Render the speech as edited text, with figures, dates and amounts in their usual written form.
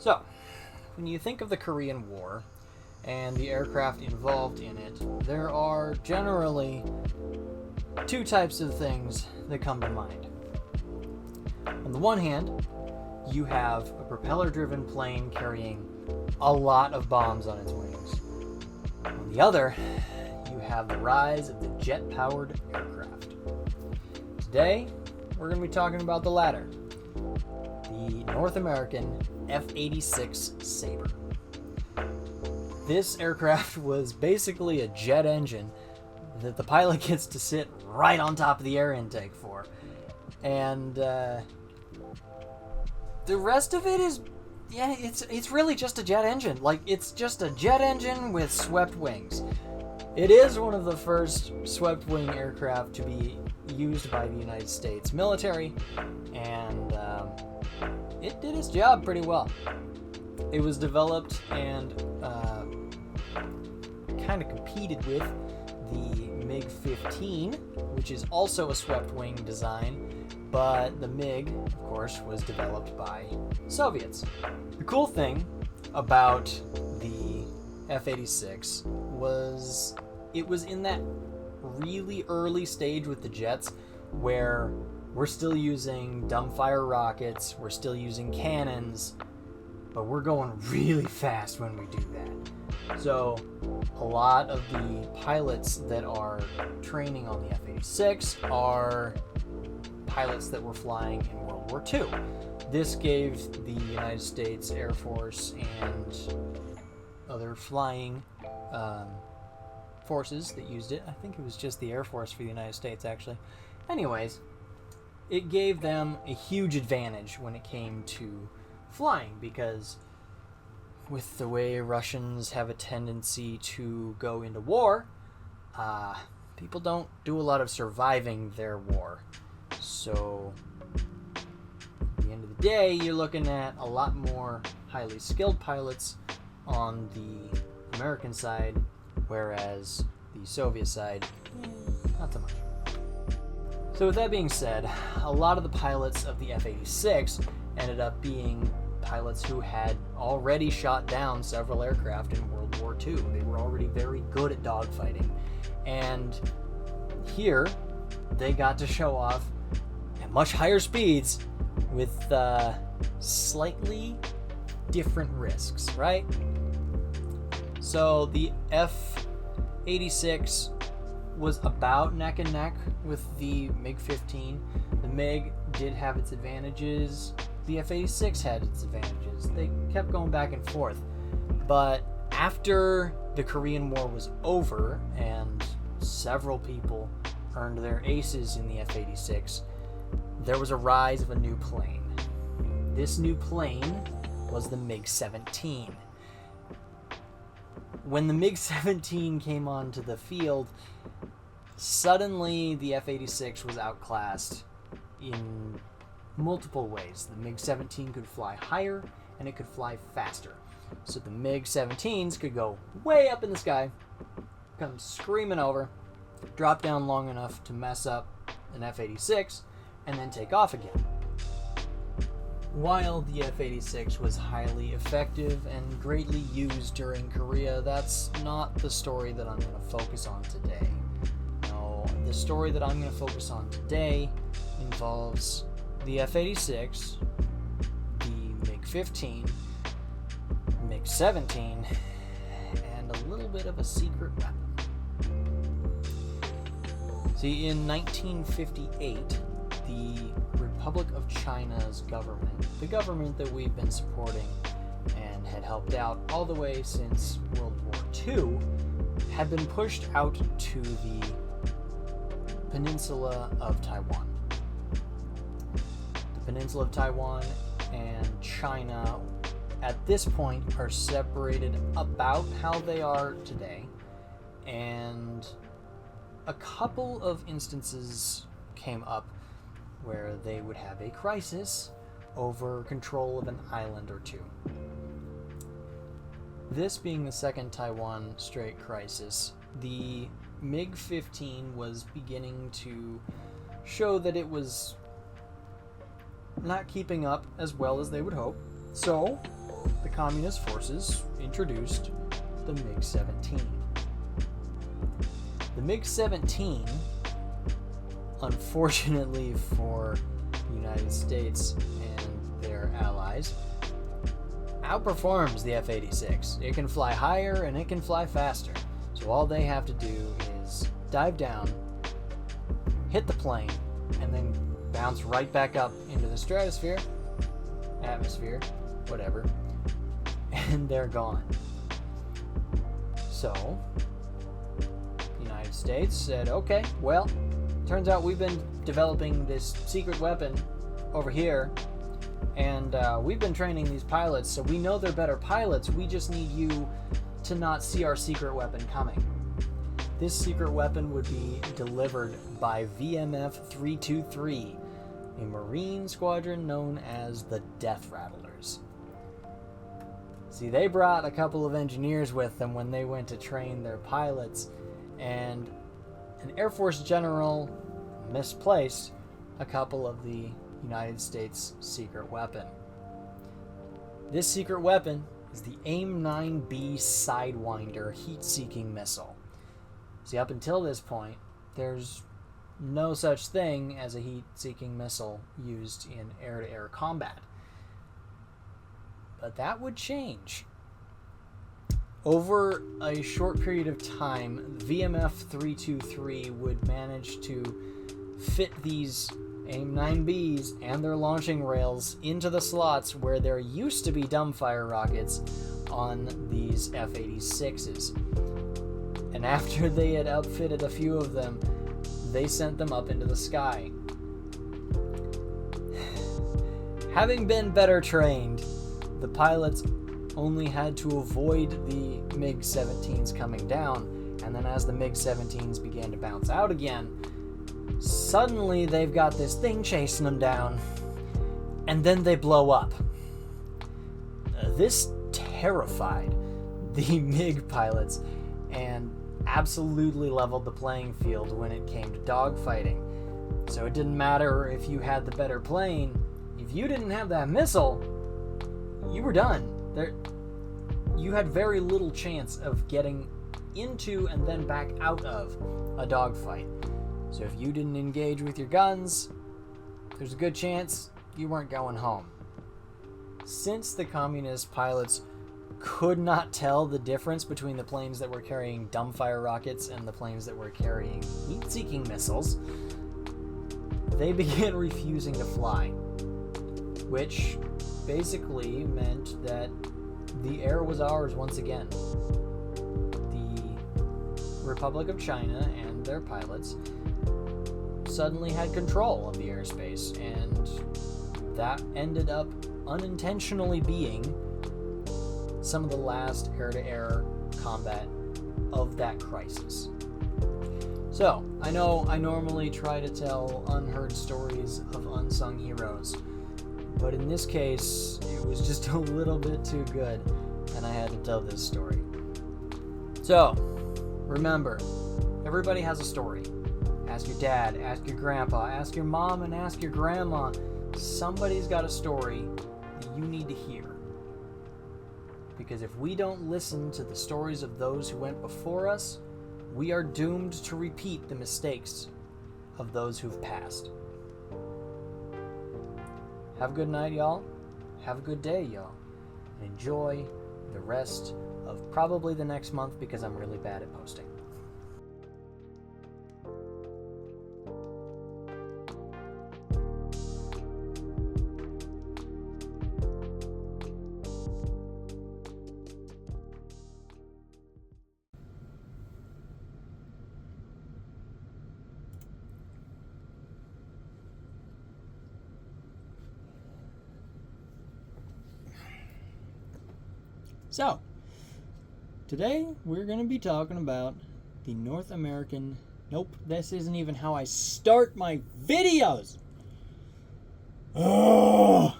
So, when you think of the Korean War and the aircraft involved in it, there are generally two types of things that come to mind. On the one hand, you have a propeller-driven plane carrying a lot of bombs on its wings. On the other, you have the rise of the jet-powered aircraft. Today, we're going to be talking about the latter, the North American F-86 Sabre. This aircraft was basically a jet engine that the pilot gets to sit right on top of the air intake for. And the rest of it is, it's really just a jet engine. Like, it's just a jet engine with swept wings. It is one of the first swept wing aircraft to be used by the United States military, and it did its job pretty well. It was developed and kind of competed with the MiG-15, which is also a swept wing design, but the MiG, of course, was developed by Soviets. The cool thing about the F-86 was it was in that really early stage with the jets where we're still using dumbfire rockets, we're still using cannons, but we're going really fast when we do that. So a lot of the pilots that are training on the F-86 are pilots that were flying in World War II. This gave the United States Air Force and other flying forces that used it. I think it was just the Air Force for the United States, actually. Anyways, it gave them a huge advantage when it came to flying, because with the way Russians have a tendency to go into war, people don't do a lot of surviving their war. So at the end of the day, you're looking at a lot more highly skilled pilots on the American side, whereas the Soviet side, not so much. So with that being said, a lot of the pilots of the F-86 ended up being pilots who had already shot down several aircraft in World War II. They were already very good at dogfighting. And here, they got to show off at much higher speeds with slightly different risks, right? So the F-86 was about neck and neck with the MiG-15. The MiG did have its advantages. The F-86 had its advantages. They kept going back and forth. But after the Korean War was over and several people earned their aces in the F-86, there was a rise of a new plane. This new plane was the MiG-17. When the MiG-17 came onto the field, suddenly the F-86 was outclassed in multiple ways. The MiG-17 could fly higher and it could fly faster. So the MiG-17s could go way up in the sky, come screaming over, drop down long enough to mess up an F-86, and then take off again. While the F-86 was highly effective and greatly used during Korea, that's not the story that I'm going to focus on today. No, the story that I'm going to focus on today involves the F-86, the MiG-15, MiG-17, and a little bit of a secret weapon. See, in 1958, the Republic of China's government, the government that we've been supporting and had helped out all the way since World War II, had been pushed out to the peninsula of Taiwan. The peninsula of Taiwan and China at this point are separated about how they are today, and a couple of instances came up where they would have a crisis over control of an island or two. This being the second Taiwan Straight Crisis, the MiG-15 was beginning to show that it was not keeping up as well as they would hope. So, the communist forces introduced the MiG-17. The MiG-17, unfortunately for the United States and their allies, outperforms the F-86. It can fly higher and it can fly faster. So all they have to do is dive down, hit the plane, and then bounce right back up into the stratosphere, atmosphere, whatever, and they're gone. So, the United States said, okay, well, turns out we've been developing this secret weapon over here, and we've been training these pilots, so we know they're better pilots. We just need you to not see our secret weapon coming. This secret weapon would be delivered by VMF 323, a Marine squadron known as the Death Rattlers. See, they brought a couple of engineers with them when they went to train their pilots, and an Air Force general misplaced a couple of the United States secret weapon. This secret weapon is the AIM-9B Sidewinder heat-seeking missile. See, up until this point, there's no such thing as a heat-seeking missile used in air-to-air combat. But that would change. Over a short period of time, VMF 323 would manage to fit these AIM-9Bs and their launching rails into the slots where there used to be dumbfire rockets on these F-86s. And after they had outfitted a few of them, they sent them up into the sky. Having been better trained, the pilots only had to avoid the MiG-17s coming down, and then as the MiG-17s began to bounce out again, suddenly they've got this thing chasing them down, and then they blow up. This terrified the MiG pilots and absolutely leveled the playing field when it came to dogfighting. So it didn't matter if you had the better plane. If you didn't have that missile, you were done. You had very little chance of getting into and then back out of a dogfight. So if you didn't engage with your guns, there's a good chance you weren't going home. Since the communist pilots could not tell the difference between the planes that were carrying dumbfire rockets and the planes that were carrying heat-seeking missiles, they began refusing to fly, which basically meant that the air was ours once again. The Republic of China and their pilots suddenly had control of the airspace, and that ended up unintentionally being some of the last air-to-air combat of that crisis. So, I know I normally try to tell unheard stories of unsung heroes, but in this case, it was just a little bit too good, and I had to tell this story. So, remember, everybody has a story. Ask your dad, ask your grandpa, ask your mom, and ask your grandma. Somebody's got a story that you need to hear. Because if we don't listen to the stories of those who went before us, we are doomed to repeat the mistakes of those who've passed. Have a good night, y'all. Have a good day, y'all. And enjoy the rest of probably the next month because I'm really bad at posting. So, today we're going to be talking about the North American... Nope, this isn't even how I start my videos! Ugh.